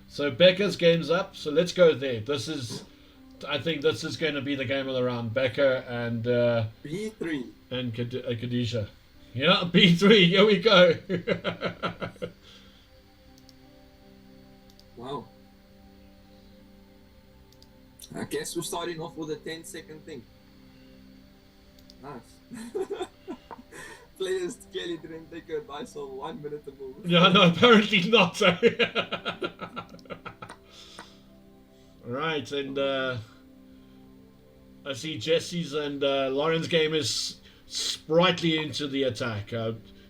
So Becca's game's up. So let's go there. I think this is going to be the game of the round. Becca and B3. and Khadijah. Yeah, B3. Here we go. Wow. I guess we're starting off with a 10-second thing. Nice. Players clearly didn't take advice on 1 minute to move. Yeah, no, apparently not. Right, and I see Jesse's and Lauren's game is sprightly into the attack.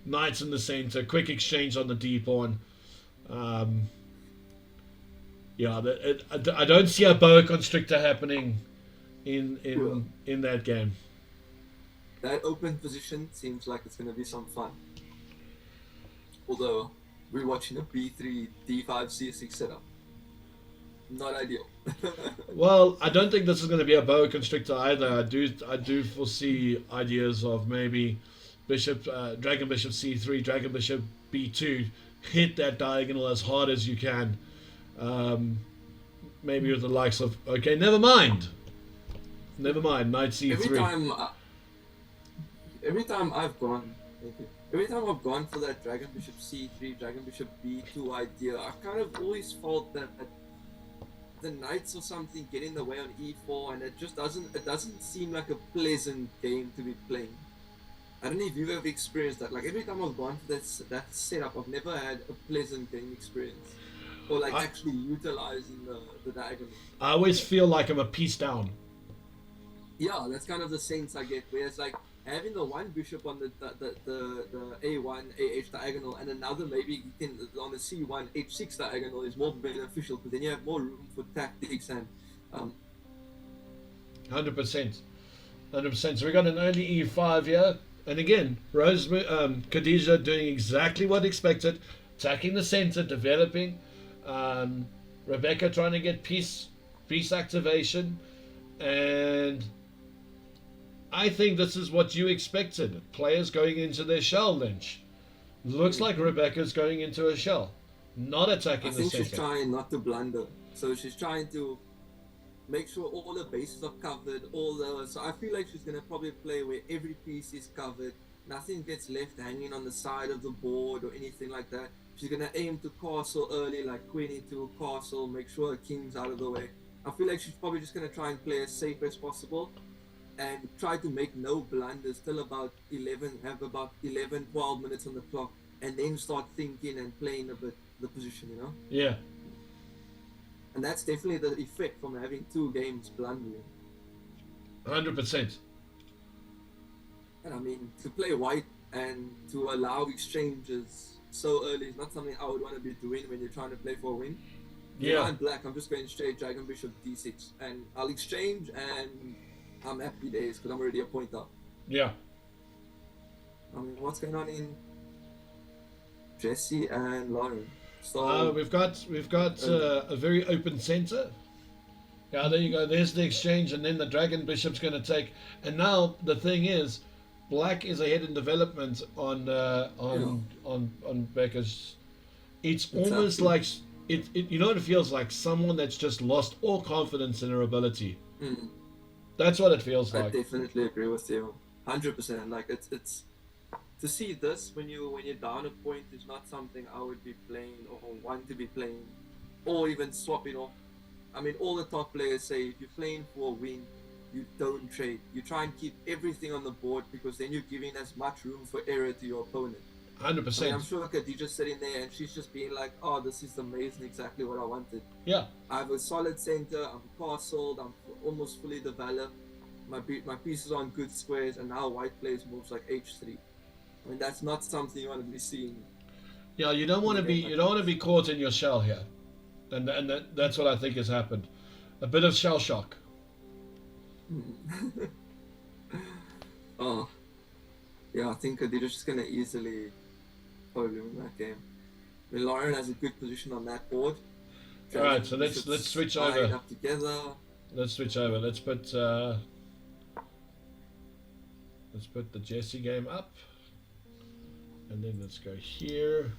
Knights in the center, quick exchange on the D pawn. Yeah, I don't see a boa constrictor happening in that game. That open position seems like it's going to be some fun. Although we're watching a B3 D5 C6 setup. Not ideal. Well, I don't think this is going to be a boa constrictor either. I do foresee ideas of maybe bishop, dragon bishop C3, dragon bishop B2, hit that diagonal as hard as you can. Maybe with the likes of never mind, knight C3. Every time I've gone for that dragon bishop C3, dragon bishop B2 idea, I kind of always felt that the knights or something get in the way on E4, and it doesn't seem like a pleasant game to be playing. I don't know if you've ever experienced that. Like every time I've gone for that setup, I've never had a pleasant game experience, or actually utilizing the diagonal. I always feel like I'm a piece down. Yeah, that's kind of the sense I get. Whereas like having the one bishop on the A1 AH diagonal and another maybe on the C1 H6 diagonal is more beneficial, because then you have more room for tactics and 100%. So we got an early E5 here, and again Khadijah doing exactly what expected, attacking the center, developing. Rebecca trying to get piece activation, and I think this is what you expected. Players going into their shell, Lynch. Looks like Rebecca's going into a shell, not attacking the center. I think she's trying not to blunder. So she's trying to make sure all the bases are covered. So I feel like she's going to probably play where every piece is covered. Nothing gets left hanging on the side of the board or anything like that. She's going to aim to castle early, like queen into a castle, make sure her king's out of the way. I feel like she's probably just going to try and play as safe as possible and try to make no blunders till about 11, 12 minutes on the clock, and then start thinking and playing a bit the position, you know? Yeah. And that's definitely the effect from having two games blundering. 100%. And I mean, to play white and to allow exchanges so early is not something I would want to be doing when you're trying to play for a win. Yeah. If I'm black, I'm just going straight dragon bishop D6, and I'll exchange and I'm happy days because I'm already a point up. Yeah. I mean, what's going on in Jesse and Lauren? So we've got a very open center. Yeah, there you go. There's the exchange, and then the dragon bishop's going to take. And now the thing is, black is ahead in development on Becca's. It's almost like it. You know what it feels like? Someone that's just lost all confidence in her ability. Mm. That's what it feels like. I definitely agree with you, 100%. Like it's to see this when you're down a point is not something I would be playing or want to be playing, or even swapping off. I mean, all the top players say if you're playing for a win, you don't trade. You try and keep everything on the board, because then you're giving as much room for error to your opponent. 100%. I mean, I'm sure Khadijah's sitting there and she's just being like, oh, this is amazing, exactly what I wanted. Yeah. I have a solid center, I'm castled, I'm almost fully developed. My pieces are on good squares, and now white plays moves like H3. I mean, that's not something you want to be seeing. Yeah, you don't want to be caught in your shell here, and that's what I think has happened. A bit of shell shock. Oh, yeah, I think Khadijah's just gonna easily probably win that game. I mean, Lauren has a good position on that board. All right, so let's switch over. Up together. Let's switch over. Let's put the Jesse game up. And then let's go here.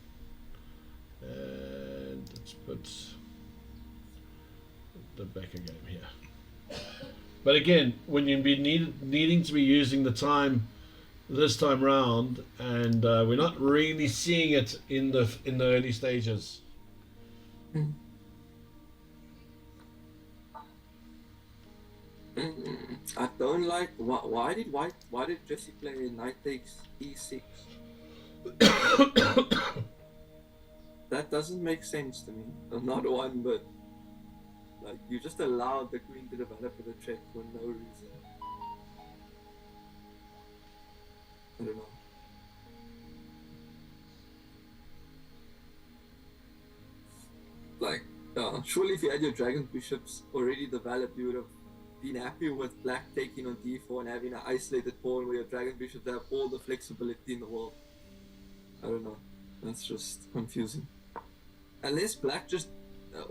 And let's put the Becker game here. But again, when you be needing to be using the time this time round, and we're not really seeing it in the early stages. I don't like why did Jesse play knight takes e6? That doesn't make sense to me. Not one bit. Like, you just allowed the queen to develop with a check for no reason. I don't know. Like, surely if you had your dragon bishops already developed, you would have been happy with black taking on d4 and having an isolated pawn where your dragon bishops have all the flexibility in the world. I don't know. That's just confusing. Unless black just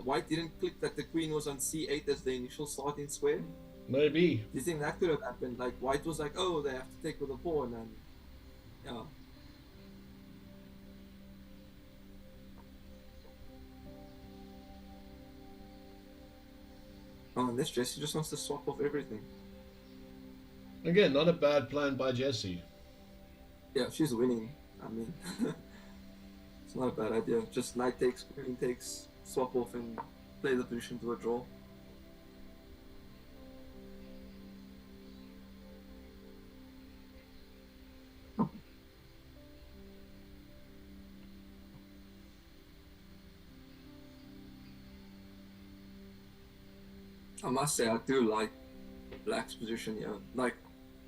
white didn't click that the queen was on c8 as the initial starting square. Maybe. Do you think that could have happened? Like, white was like, oh, they have to take with a pawn, and yeah. Oh, and this Jesse just wants to swap off everything. Again, not a bad plan by Jessie. Yeah, she's winning. I mean, it's not a bad idea. Just knight takes, queen takes, swap off, and play the position to a draw. I must say, I do like black's position here. Like,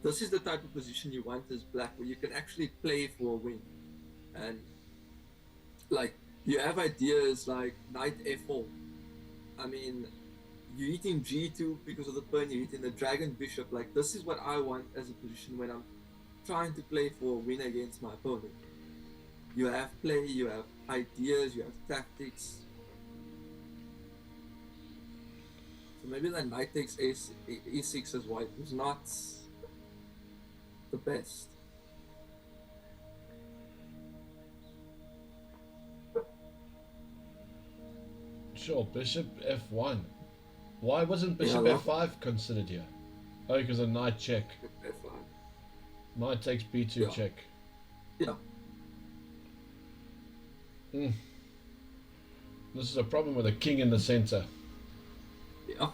this is the type of position you want as black, where you can actually play for a win. And, like, you have ideas like knight f4. I mean, you're eating g2 because of the pawn, you're eating the dragon bishop. Like, this is what I want as a position when I'm trying to play for a win against my opponent. You have play, you have ideas, you have tactics. So maybe that knight takes e6 as white was not the best. Sure, bishop f1. Why wasn't bishop f5 considered here? Oh, because a knight check. F5. Knight takes b2 check. Yeah. This is a problem with a king in the center. Yeah.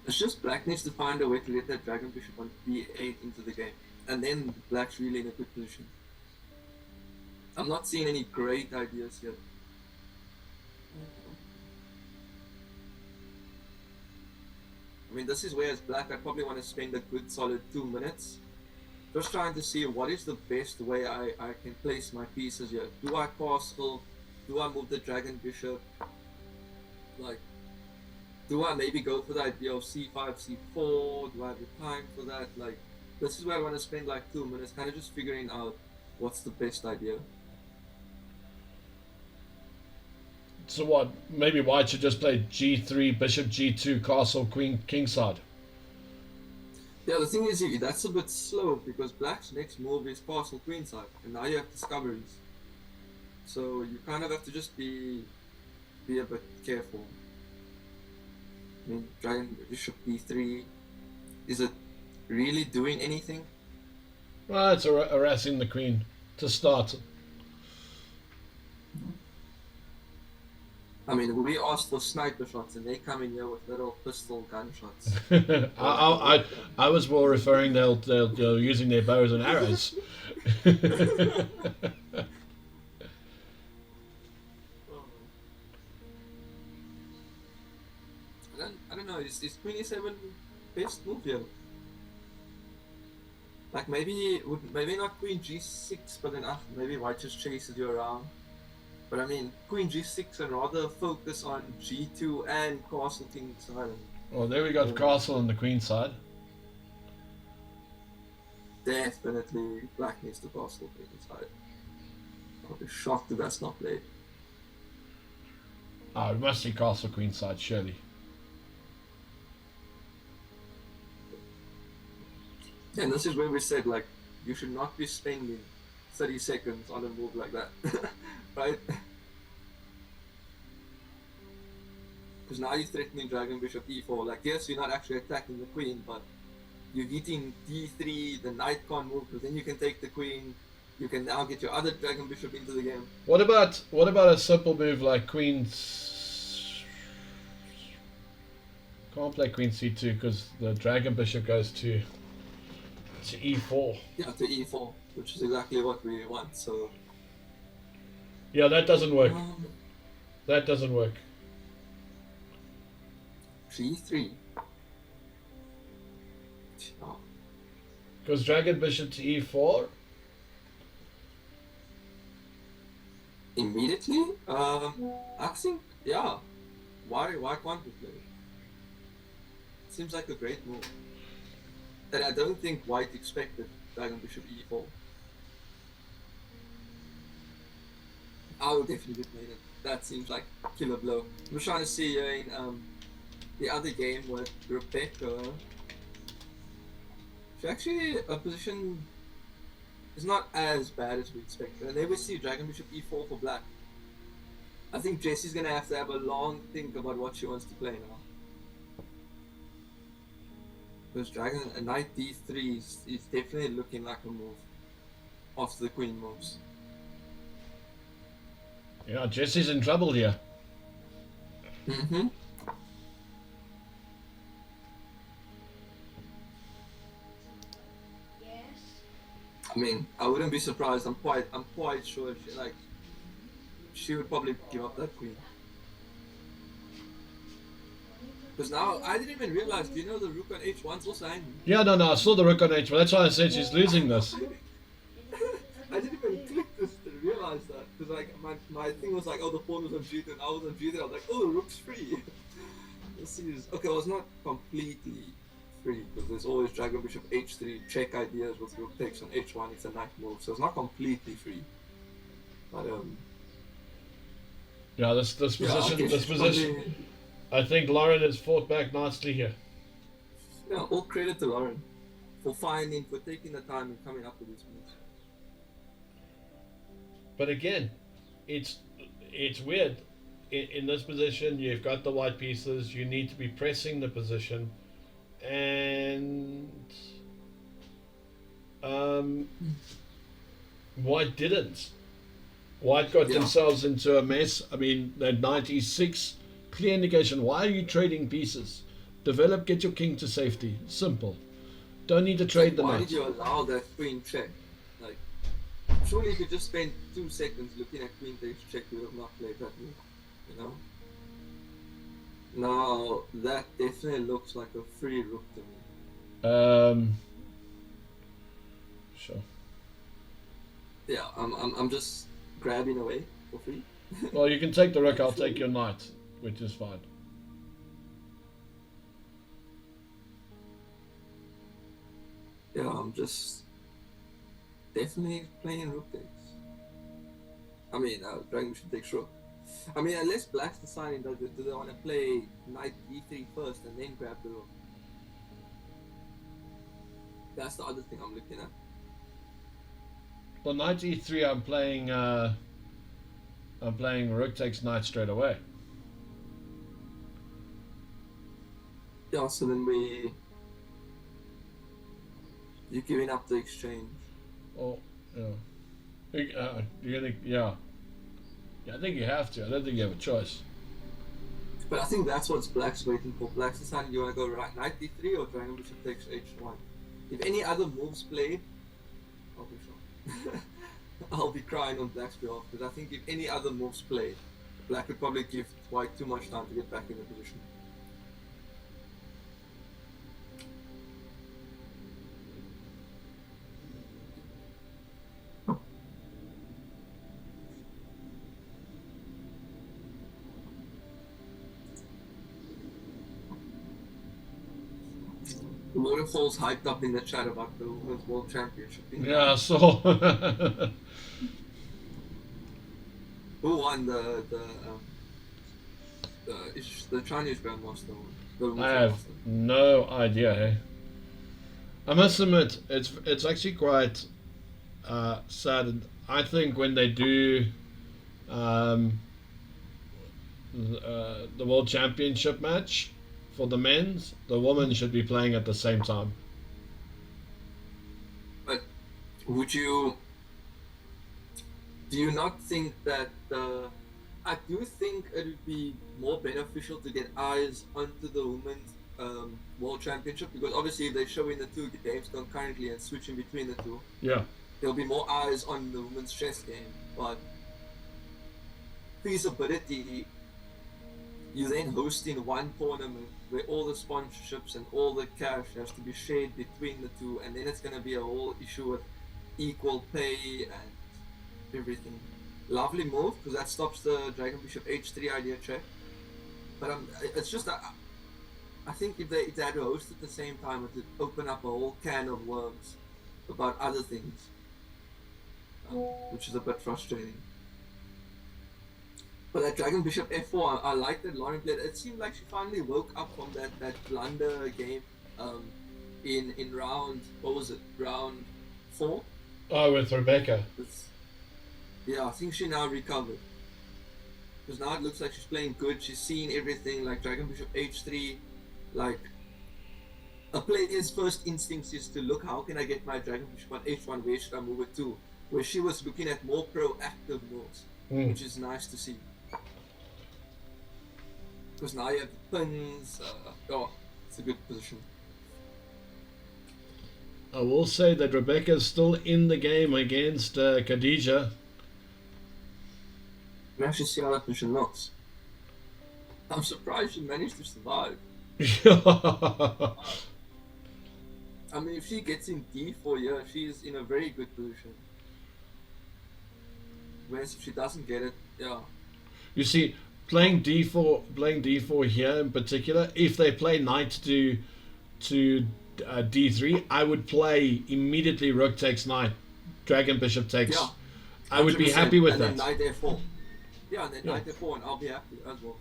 It's just black needs to find a way to let that dragon bishop on b8 into the game. And then black's really in a good position. I'm not seeing any great ideas here. I mean, this is where as black I probably want to spend a good solid 2 minutes just trying to see what is the best way I can place my pieces here. Do I castle? Do I move the dragon bishop? Like, do I maybe go for the idea of c5, c4? Do I have the time for that? Like, this is where I want to spend like 2 minutes kind of just figuring out what's the best idea. So what? Maybe white should just play g3, bishop g2, castle, queen, kingside. Yeah, the thing is, that's a bit slow because black's next move is castle, queenside, and now you have discoveries. So you kind of have to just be a bit careful. I mean, dragon bishop b3, is it really doing anything? Well, it's harassing the queen to start. I mean, we asked for sniper shots and they come in here with little pistol gunshots. I was more referring they're using their bows and arrows. I don't know, is queen e7 best move here? Like maybe not queen g6, but then maybe white just chases you around. But I mean, queen g6 and rather focus on g2 and castle kingside. Well, there we got castle on the queen side. Definitely black needs to castle kingside. I'll be shocked if that's not played. Oh, we must see castle queen side, surely. And this is where we said, like, you should not be spending 30 seconds on a move like that, right? Because now you're threatening Dragon Bishop E4. Like, yes, you're not actually attacking the queen, but you're hitting D3, the knight can't move, because then you can take the queen. You can now get your other Dragon Bishop into the game. What about a simple move like Queen? Can't play Queen C2 because the Dragon Bishop goes to E4. Yeah, to E4, which is exactly what we want. So yeah, that doesn't work. That doesn't work. G3. Because Dragon Bishop to E4. Immediately? I think, yeah. Why can't we play it? Seems like a great move. And I don't think White expected Dragon Bishop E4. I would definitely play it. That seems like a killer blow. I'm trying to see in the other game with Rebecca. She actually, her position is not as bad as we expected. And then we see Dragon Bishop E4 for black. I think Jessie's gonna have to have a long think about what she wants to play now. Because a Knight D3 is definitely looking like a move after the Queen moves. Yeah, Jesse's in trouble here. Mm-hmm. I mean, I wouldn't be surprised. I'm quite sure she would probably give up that queen. Because now I didn't even realize. Do you know the rook on H1's also hanging? Yeah, no, I saw the rook on H1. That's why I said she's losing this. I didn't even click this to realize that. Because like my thing was like, oh, the pawn was on G2 and I was on G3. I was like, oh, the rook's free. This is okay. Well, it's not completely free because there's always Dragon Bishop H3 check ideas with rook takes on H1. It's a knight move, so it's not completely free. But yeah, this position. I think Lauren has fought back nicely here. Yeah, all credit to Lauren for taking the time and coming up with these moves. But again, it's weird. In this position, you've got the white pieces. You need to be pressing the position, and White didn't. White got themselves into a mess. I mean, that 96 clear indication. Why are you trading pieces? Develop, get your king to safety. Simple. Don't need to trade the knight. Why did you allow that queen check? Like, surely if you just spent 2 seconds looking at queen takes check, you would have not played that move. You know? Now that definitely looks like a free rook to me. Sure. Yeah, I'm just grabbing away for free. Well, you can take the rook. I'll take your knight, which is fine. Yeah, I'm just definitely playing rook takes. I mean, Dragon Bishop takes rook. I mean, unless Black's deciding do they want to play knight d3 first and then grab the rook. That's the other thing I'm looking at. Well, knight e3, I'm playing rook takes knight straight away. Yeah, so then you're giving up the exchange. Oh, yeah. You're gonna, yeah. I think you have to. I don't think you have a choice. But I think that's what Black's waiting for. Black's deciding you want to go right knight d3 or Dragon Bishop takes h1. If any other moves played, I'll be shocked. I'll be crying on Black's behalf because I think if any other moves played, Black would probably give White too much time to get back in the position. Waterfall's hyped up in the chat about the Women's World Championship. Yeah, I saw. Who won the Chinese Grandmaster? I have no idea. Hey? I must admit, it's actually quite saddened. I think when they do um, the World Championship match for the men's, the women should be playing at the same time. But would you do you not think that I do think it would be more beneficial to get eyes onto the women's world championship, because obviously if they show in the two games concurrently and switching between the two, Yeah, there'll be more eyes on the women's chess game. But feasibility, you then hosting one tournament where all the sponsorships and all the cash has to be shared between the two, and then it's going to be a whole issue with equal pay and everything. Lovely move, because that stops the Dragon Bishop H3 idea check. But it's just that I think if they had to host at the same time, it would open up a whole can of worms about other things, which is a bit frustrating. But that Dragon Bishop F4, I like that Lauren played. It seemed like she finally woke up from that blunder game in round, what was it, round 4? oh, with Rebecca. Yeah, I think she now recovered. Because now it looks like she's playing good. She's seeing everything, like Dragon Bishop H3. Like, a player's first instinct is to look, how can I get my Dragon Bishop on H1, where should I move it to? Where she was looking at more proactive moves, which is nice to see. Because now you have the pins. It's a good position. I will say that Rebecca's still in the game against Khadija. You can actually see how that position looks. I'm surprised she managed to survive. I mean, if she gets in D4 here, she's in a very good position. Whereas if she doesn't get it, yeah. You see, playing D4 here in particular, if they play knight to D3, I would play immediately rook takes knight, dragon bishop takes. Yeah, I would be happy with and that. Then knight F4. Yeah, and then knight F4, and I'll be happy as well.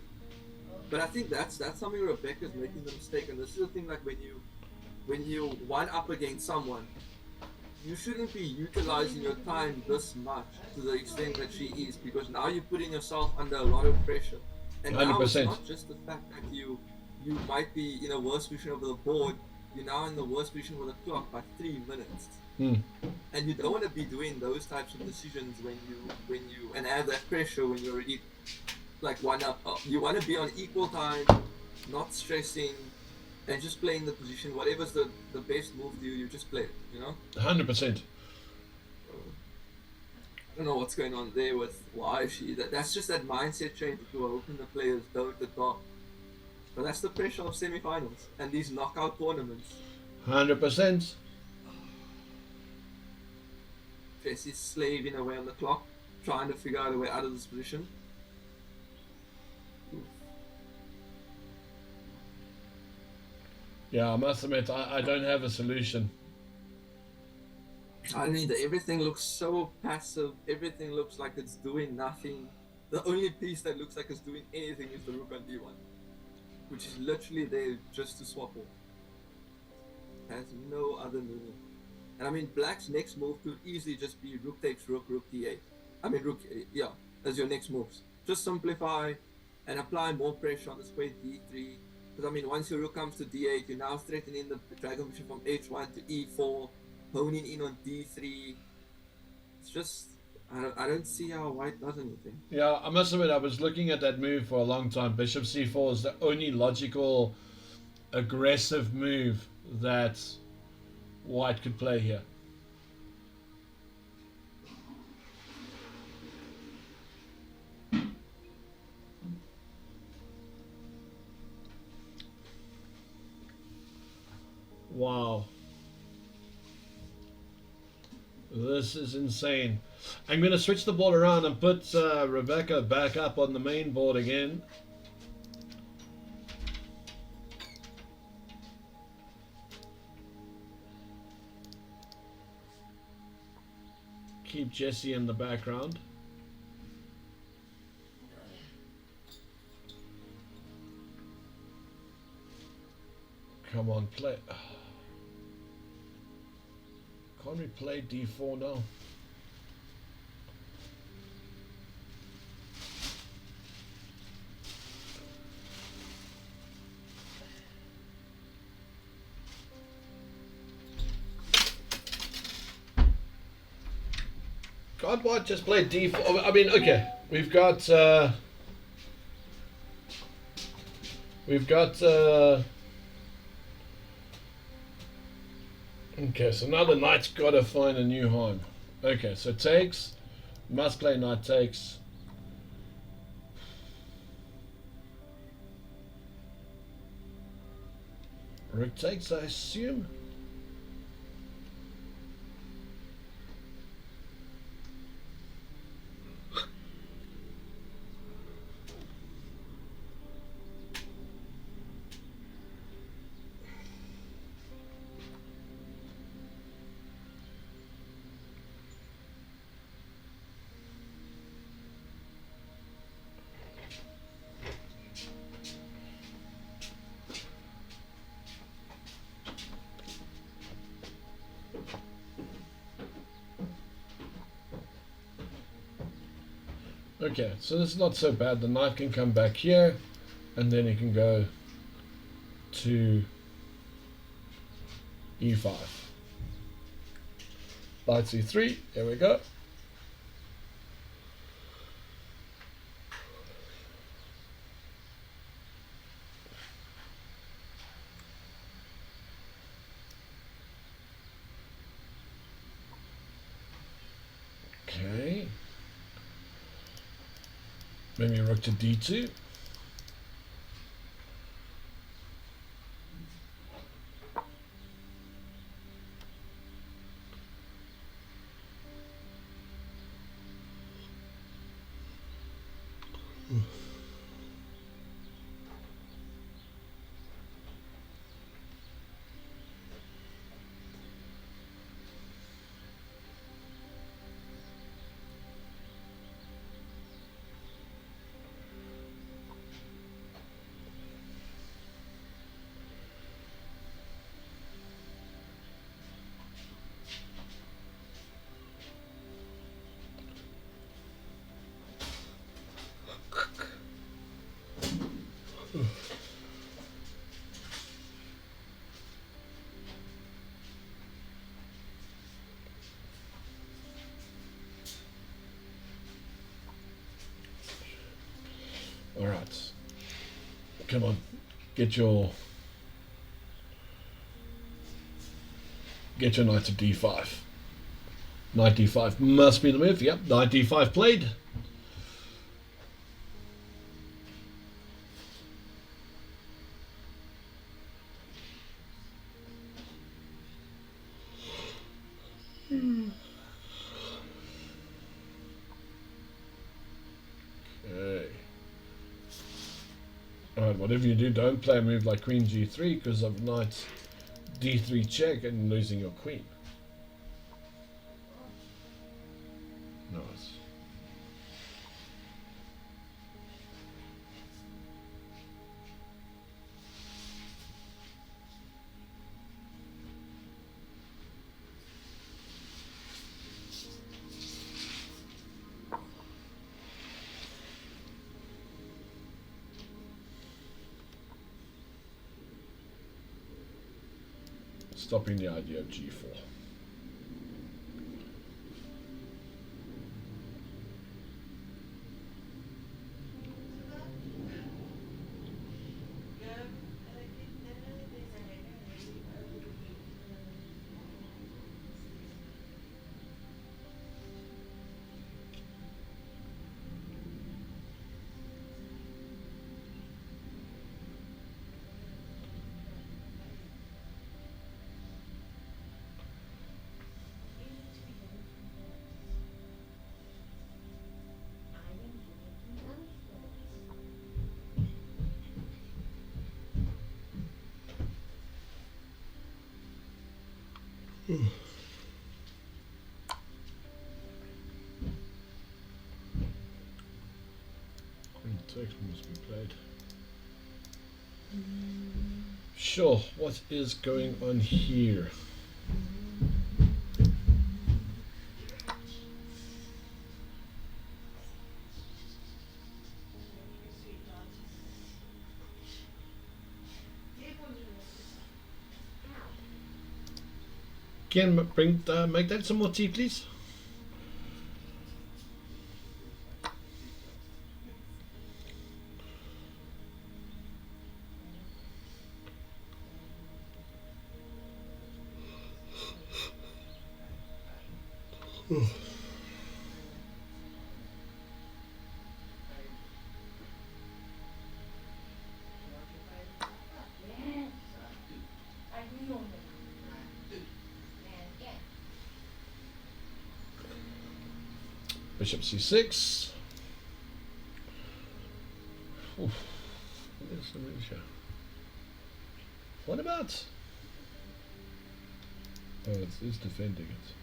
But I think that's something Rebecca's making the mistake, and this is the thing, like when you one up against someone, you shouldn't be utilizing your time this much to the extent that she is, because now you're putting yourself under a lot of pressure. And 100%. now it's not just the fact that you might be in a worse position over the board, you're now in the worst position with the clock by 3 minutes. And you don't want to be doing those types of decisions when you and have that pressure when you're already like one up. You want to be on equal time, not stressing, and just playing the position. Whatever's the best move to you, you just play it, 100%. I don't know what's going on there with why that's just that mindset change that we're hoping the players don't adopt. But that's the pressure of semi-finals and these knockout tournaments. 100%. Jesse's slaving away on the clock, trying to figure out a way out of this position. Yeah, I must admit, I don't have a solution. I mean, everything looks so passive. Everything looks like it's doing nothing. The only piece that looks like it's doing anything is the rook on d1, which is literally there just to swap off. Has no other movement. And I mean, black's next move could easily just be rook takes rook, rook d8. I mean, rook, yeah, as your next moves. Just simplify and apply more pressure on the square d3. Because I mean, once your rook comes to d8, you're now threatening the dragon bishop from h1 to e4, honing in on d3. It's just, I don't see how white does anything. Yeah, I must admit, I was looking at that move for a long time. Bishop c4 is the only logical, aggressive move that white could play here. Wow. This is insane. I'm going to switch the ball around and put Rebecca back up on the main board again. Keep Jesse in the background. Come on, play. Can't we play d4 now? Can't white just play d4? I mean, okay, we've got okay, so now the knight's got to find a new home. Okay, so takes, must play knight takes. Rook takes, I assume. Okay, so this is not so bad. The knight can come back here, and then he can go to e5. Knight c3, there we go. Okay. Maybe rook to d2. All right, come on, get your knight to d5. Knight d5 must be the move. Yep, knight d5 played. Okay. Alright, whatever you do, don't play a move like queen g3 because of knight d3 check and losing your queen. Nice. Stopping the idea of g4. Queen takes must be played. Sure, what is going on here? Can make that some more tea, please? Bishop c6. Oof. Where's the move here? What about? Oh, it's defending it.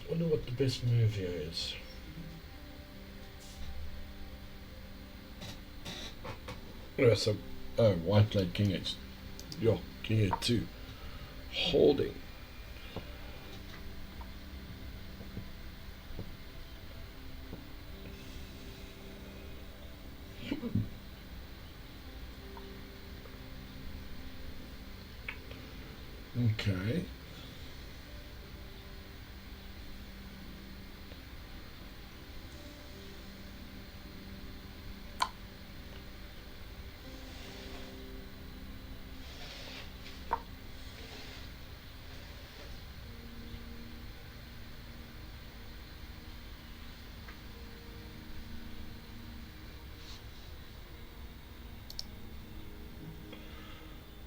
Wonder what the best move here is. Oh, white played king h. Yo, king h2. Holding. Okay.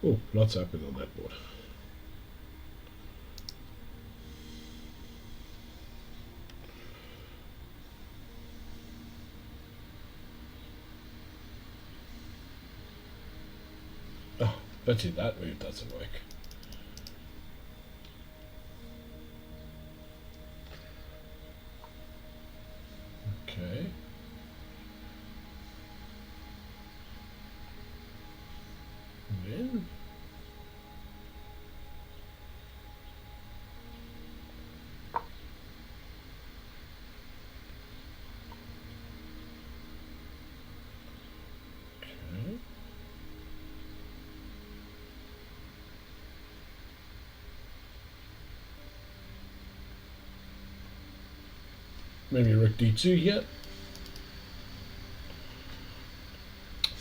Oh, lots happened on that board. Oh, pity that move doesn't work. Okay. And then okay. Maybe rook d2 here.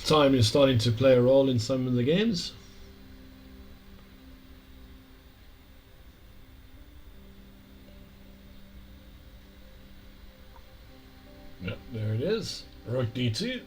Time is starting to play a role in some of the games. Yep, there it is. Rook d2.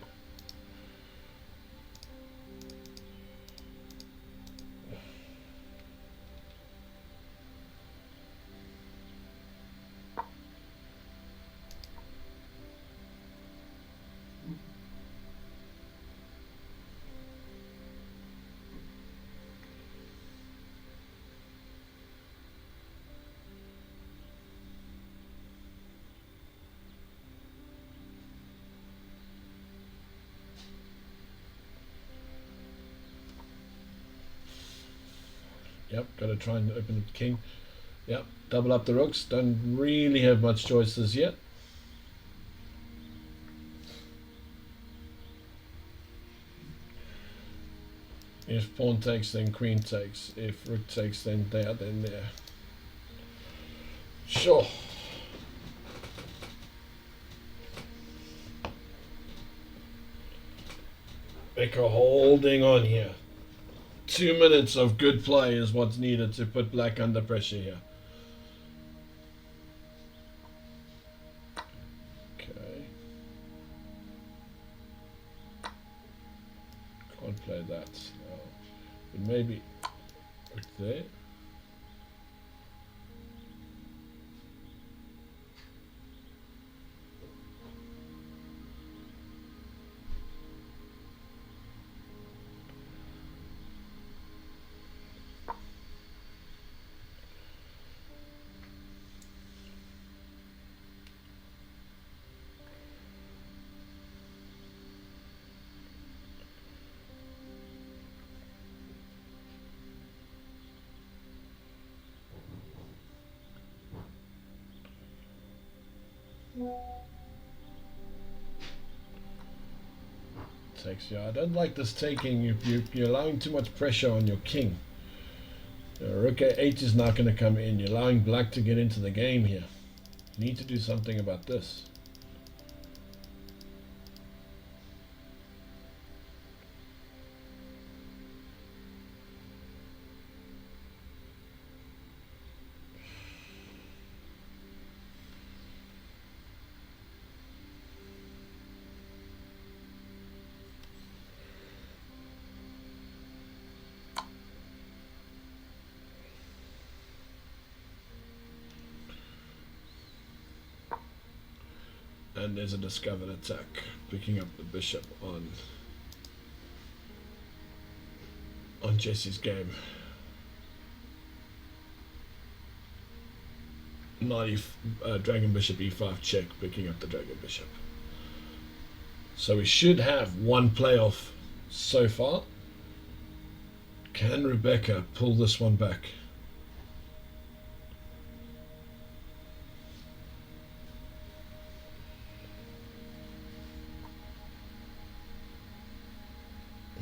Yep, got to try and open the king. Yep, double up the rooks. Don't really have much choices yet. If pawn takes, then queen takes. If rook takes, then there, then there. Sure. Becker holding on here. 2 minutes of good play is what's needed to put black under pressure here. Okay. Can't play that. But maybe right there. Takes, yeah, I don't like this taking. You're allowing too much pressure on your king. Rook a8 is not going to come in. You're allowing black to get into the game here. You need to do something about this. And there's a discovered attack, picking up the bishop on Jesse's game. Dragon bishop e5 check, picking up the dragon bishop. So we should have one playoff so far. Can Rebecca pull this one back?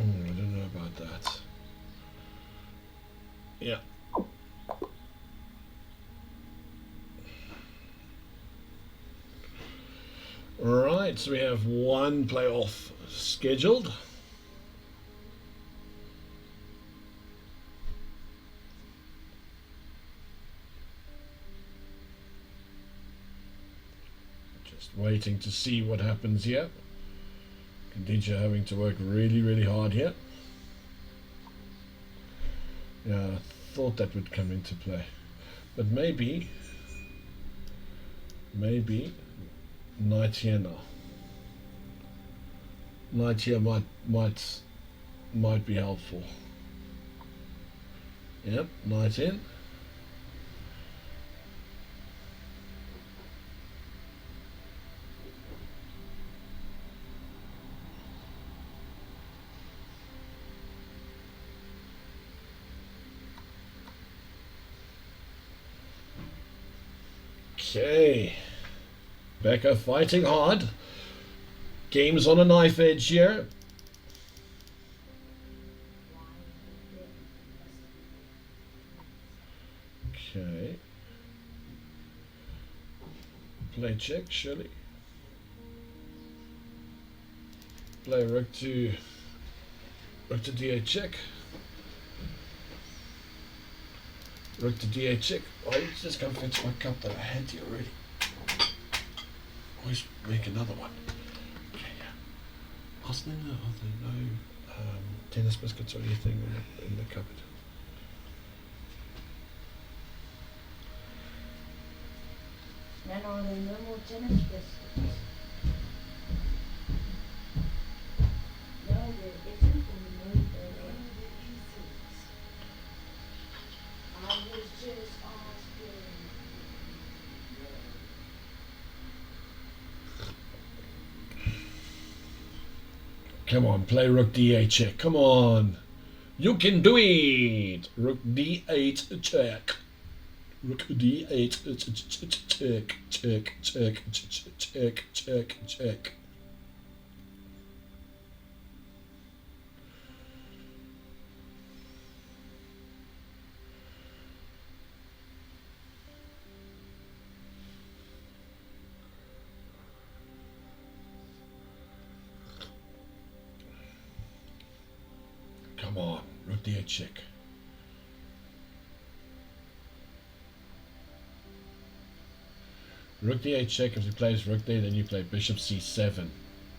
I don't know about that. Yeah. Right, so we have one playoff scheduled. Just waiting to see what happens here. Khadija having to work really, really hard here. Yeah, I thought that would come into play. But maybe knight here now. Knight here might be helpful. Yep, knight in. Okay. Becca fighting hard. Game's on a knife edge here. Okay. Play check, surely. Play rook to d8 check. Rook to d8 check. Why did you just come fetch my cup that I had here already? Always make another one. Okay, yeah. Are there no tennis biscuits or anything in the cupboard? Then are there no more tennis biscuits? No, there isn't, and no, there isn't. I was just asking. Come on, play rook d8 check. Come on. You can do it. Rook d8 check. Rook d8 check. Come on, rook d8 check. Rook d8 check. If he plays rook there, then you play bishop c7.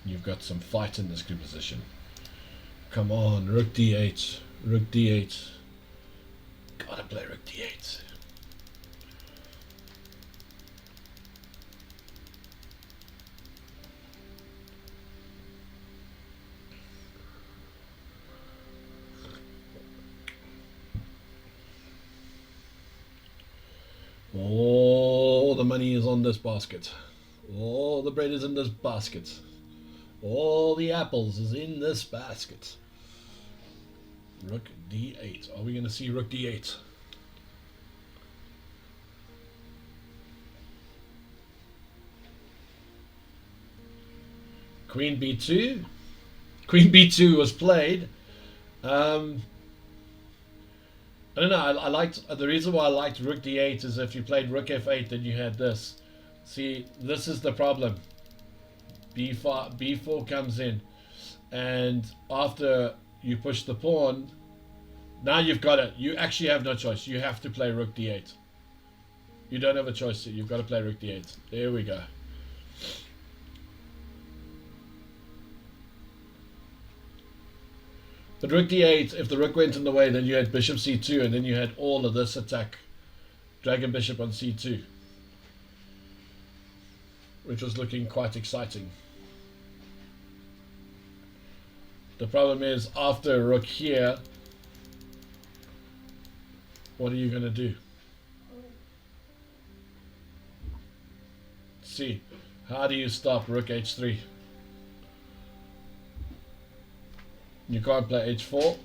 You've got some fight in this good position. Come on, rook d8. Rook d8. Gotta play rook d8. All the money is on this basket. All the bread is in this basket. All the apples is in this basket. Rook d8. Are we going to see rook d8? Queen b2. Queen b2 was played. I don't know. I liked the reason why I liked rook d8 is if you played rook f8, then you had this. See, this is the problem. B4 comes in, and after you push the pawn, now you've got it. You actually have no choice. You have to play rook d8. You don't have a choice. You've got to play rook d8. There we go. But rook d8, if the rook went in the way, then you had bishop c2, and then you had all of this attack. Dragon bishop on c2. which was looking quite exciting. The problem is, after rook here, what are you going to do? See, how do you stop rook h3? You can't play h4.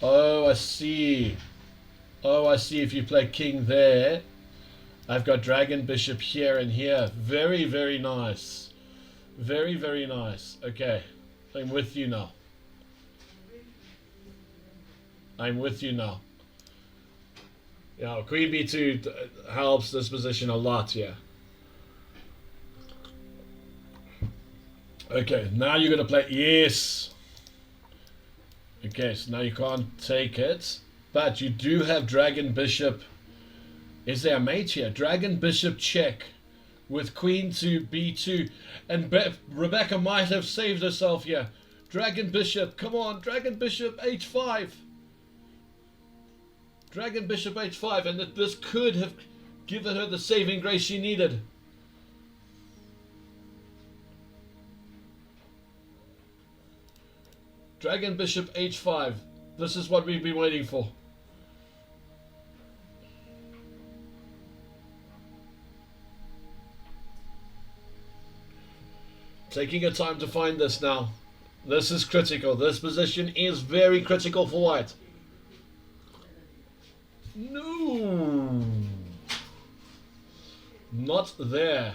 Oh, I see. Oh, I see. If you play king there, I've got dragon bishop here and here. Very, very nice. Very, very nice. Okay, I'm with you now. I'm with you now. Yeah, queen b2 helps this position a lot here. Okay, now you're going to play... Yes! Okay, so now you can't take it. But you do have dragon bishop. Is there a mate here? Dragon bishop check with queen to b2. And Rebecca might have saved herself here. Dragon bishop, come on, dragon bishop h5. Dragon bishop h5, and this could have given her the saving grace she needed. Dragon bishop h5. This is what we've been waiting for. Taking your time to find this now. This is critical. This position is very critical for white. No. Not there.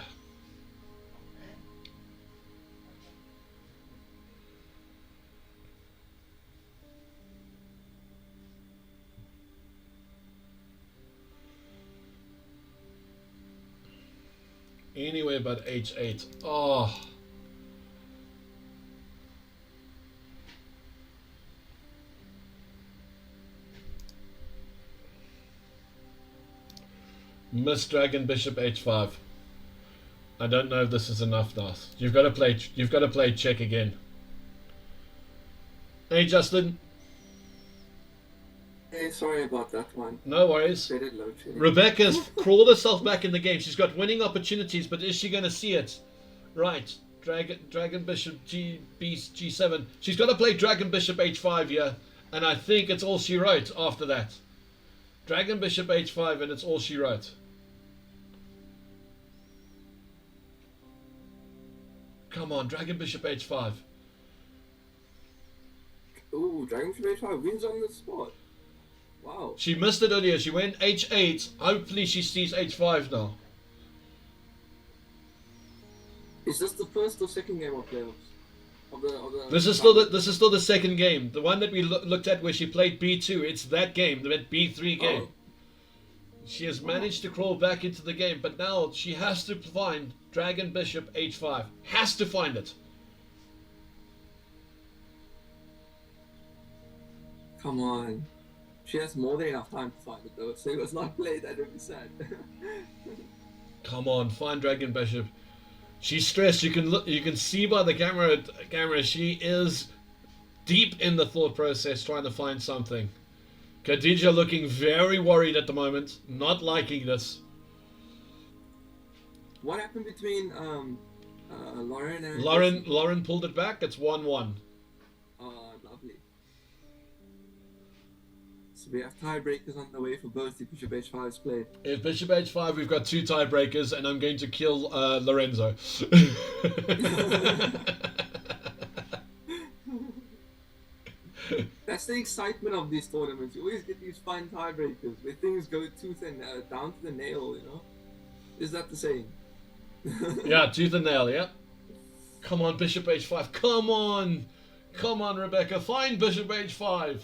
Anywhere but h8. Oh. Miss dragon bishop h5. I don't know if this is enough now. You've got to play check again. Hey Justin. Hey, sorry about that one. No worries. Rebecca's crawled herself back in the game. She's got winning opportunities, but is she going to see it? Right. Dragon bishop g7. She's got to play dragon bishop h5 here, and I think it's all she wrote after that. Dragon bishop h5, and it's all she wrote. Come on, dragon bishop h5. Ooh, dragon bishop h5 wins on the spot. Wow. She missed it earlier. She went h8. Hopefully she sees h5 now. Is this the first or second game of playoffs? This is still the second game. The one that we looked at where she played b2. It's that game, that b3 game. Oh. She has managed to crawl back into the game, but now she has to find dragon bishop h5. Has to find it. Come on. She has more than enough time to find it though, so it was not played, that would be sad. Come on, find dragon bishop. She's stressed. You can see by the camera she is deep in the thought process trying to find something. Khadija looking very worried at the moment, not liking this. What happened between Lauren and Lauren pulled it back. It's 1-1. Lovely. So we have tiebreakers on the way for both if bishop h5 is played. If bishop h5, we've got 2 tiebreakers, and I'm going to kill Lorenzo. That's the excitement of these tournaments. You always get these fun tiebreakers where things go tooth and down to the nail, you know? Is that the saying? Yeah, tooth and nail, yeah. Come on, bishop h5. Come on. Come on, Rebecca. Find bishop h5.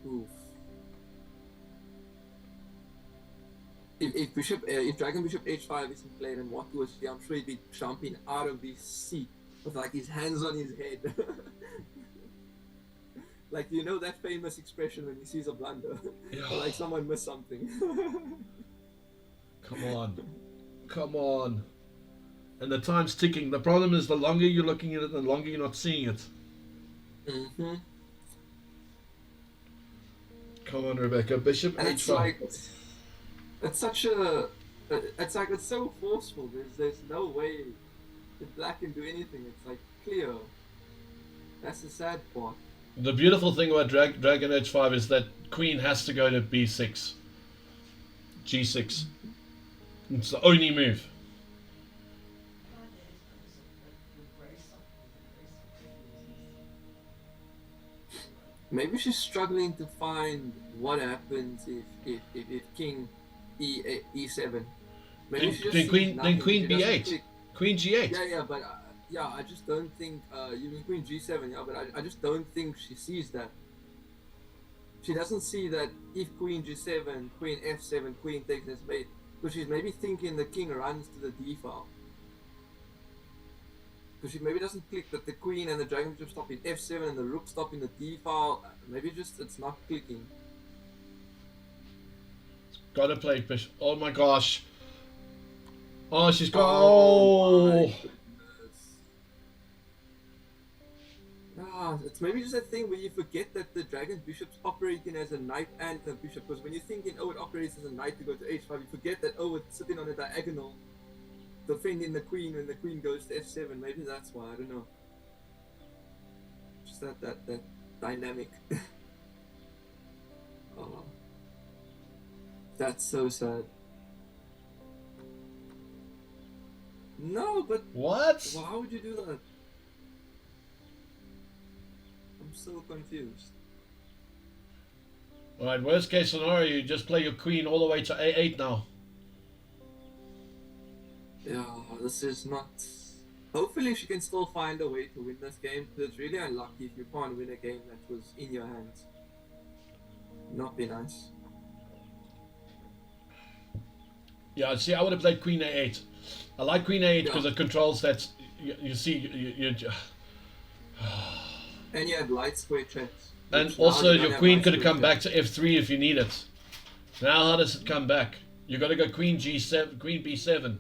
Oof. If dragon bishop h5 isn't played and what was he, I'm sure he'd be jumping out of his seat with like his hands on his head. Like, you know that famous expression when he sees a blunder? Yeah. Like someone missed something. Come on. Come on. And the time's ticking. The problem is the longer you're looking at it, the longer you're not seeing it. Mm-hmm. Come on, Rebecca. Bishop And it's h5. like, it's such a, it's like, it's so forceful. There's no way that black can do anything. It's like clear. That's the sad part. The beautiful thing about Dragon h5 is that queen has to go to b6. g6. It's the only move. Maybe she's struggling to find what happens if king e7. Maybe she just Then sees queen nothing. queen She doesn't b8. click. Queen g8. Yeah, but yeah, I just don't think you mean queen g7. Yeah, but I just don't think she sees that. She doesn't see that if queen g7, queen f7, queen takes this mate, because she's maybe thinking the king runs to the d file. Because she maybe doesn't click that the queen and the dragon bishop stop in f7 and the rook stop in the d file. Maybe just it's not clicking. Gotta play bishop. Oh my gosh. Oh, she's got. Oh my Oh. goodness. Ah, it's maybe just a thing where you forget that the dragon bishop's operating as a knight and a bishop. Because when you're thinking, oh, it operates as a knight to go to h5, you forget that, oh, it's sitting on a diagonal, defending the queen when the queen goes to f7. Maybe that's why, I don't know. Just that dynamic. Oh, that's so sad. No, but What? why would you do that? I'm so confused. Alright, worst case scenario, you just play your queen all the way to a8 now. Yeah, this is not. Hopefully, she can still find a way to win this game. Because it's really unlucky if you can't win a game that was in your hands. Not be nice. Yeah, see, I would have played queen a8. I like queen a8 because Yeah. it controls that. You see, you And you have light square checks. and which now also you don't your have queen light could have square come checks. back to f3 if you need it. Now how does it come back? You got to go queen g7, queen b7.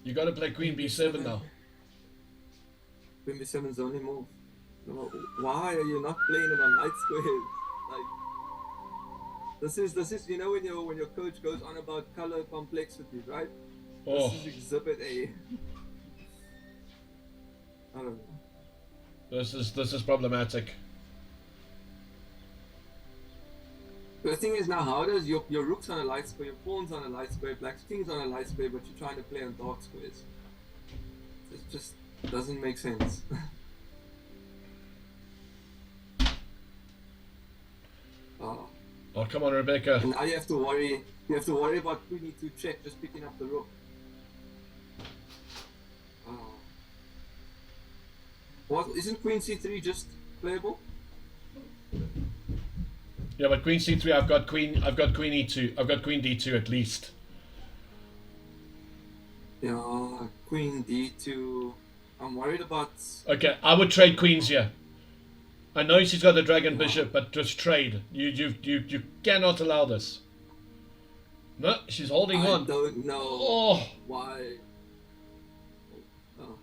You got to play queen b7 now. Queen b7 is the only move. No, why are you not playing it on light squares? Like, this is you know when your coach goes on about color complexity, right? Oh, This is exhibit A. I don't know. this is problematic. The thing is now, how does your rook's on a light square, your pawn's on a light square, black's king's on a light square, but you're trying to play on dark squares? It just doesn't make sense. Oh. Oh, come on, Rebecca. And now you have to worry. You have to worry about queen e2 check, just picking up the rook. Oh. What isn't queen c3 just playable? Yeah, but queen c3. I've got queen e2. I've got queen d2 at least. Yeah, queen d2. I'm worried about. Okay, I would trade queens here. I know she's got a dragon bishop, but just trade. You cannot allow this. No, she's holding I on. don't know Oh, why. Oh,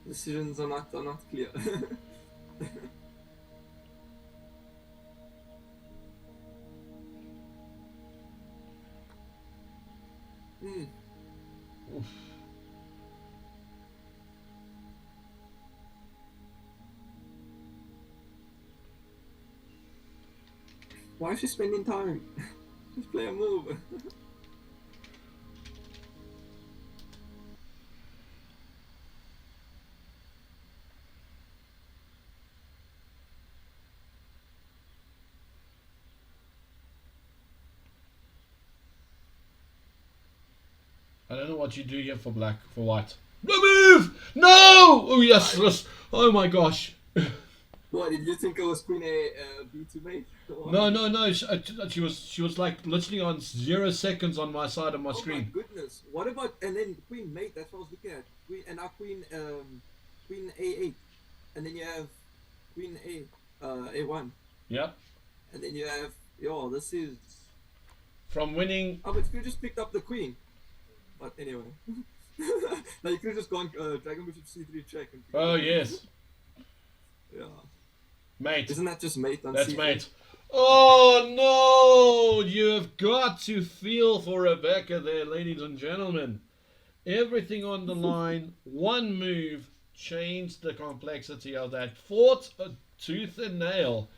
decisions are not clear. Hmm. Why is she spending time? Just play a move. I don't know what you do here for white. No move! No! Oh yes, yes. Oh my gosh. What did you think I was queen a b2 mate? No. She was like literally on 0 seconds on my side of my Oh my screen. goodness! What about and then queen mate? That's what I was looking at. Queen and now queen a8, and then you have queen a1, Yep. and then you have this is. From winning. Oh, but you could just picked up the queen. But anyway, now you could have just gone dragon bishop c3 check. And Oh yes. Yeah. Mate. Isn't that just mate on That's C4? mate. Oh no! You have got to feel for Rebecca there, ladies and gentlemen. Everything on the line, one move changed the complexity of that. Fought a tooth and nail